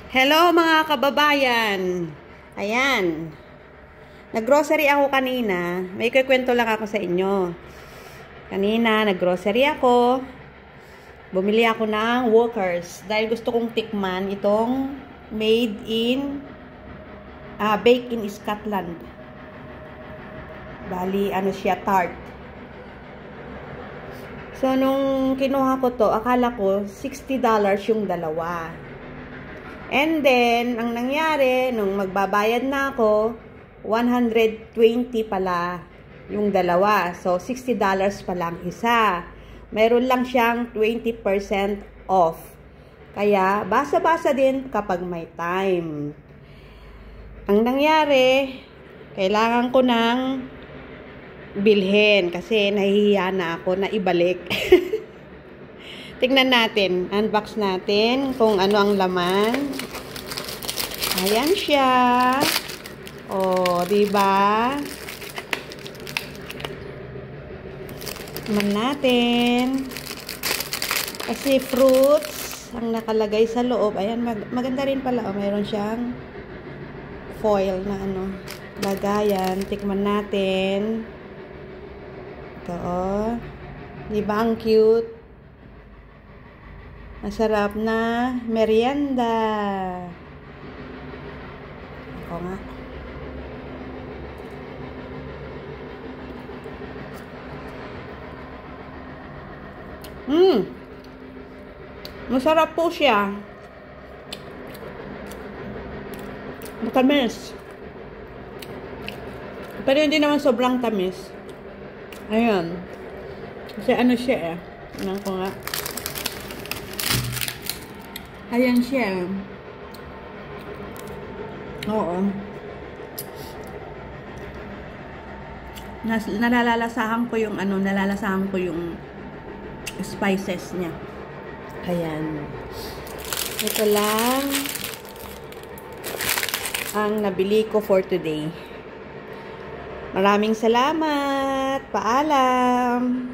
Hello mga kababayan. Ayan. Naggrocery ako kanina. May kukwento lang ako sa inyo. Kanina, naggrocery ako. Bumili ako ng Walkers. Dahil gusto kong tikman itong made in, baked in Scotland. Bali, ano siya, tart. So, nung kinuha ko to, akala ko $60 yung dalawa. And then, ang nangyari, nung magbabayad na ako, 120 pala yung dalawa. So, $60 pa lang isa. Meron lang siyang 20% off. Kaya, basa-basa din kapag may time. Ang nangyari, kailangan ko ng bilhin kasi nahihiya na ako na ibalik. Tingnan natin, unbox natin kung ano ang laman. Ayan siya. Oh, di ba? Tingnan natin. Kasi fruits ang nakalagay sa loob. Ayan, maganda rin pala. Oh, mayroon siyang foil na ano, lagayan. Tikman natin. Ito, oh. Di ba ang cute? Masarap na merienda. Ako nga. Masarap po siya. Matamis. Pero hindi naman sobrang tamis. Ayan. Kasi ano siya eh. Ano ko nga. Ayan siya. Oo. Nalalasahan ko yung ano, nalalasahan ko yung spices niya. Ayan. Ito lang ang nabili ko for today. Maraming salamat. Paalam.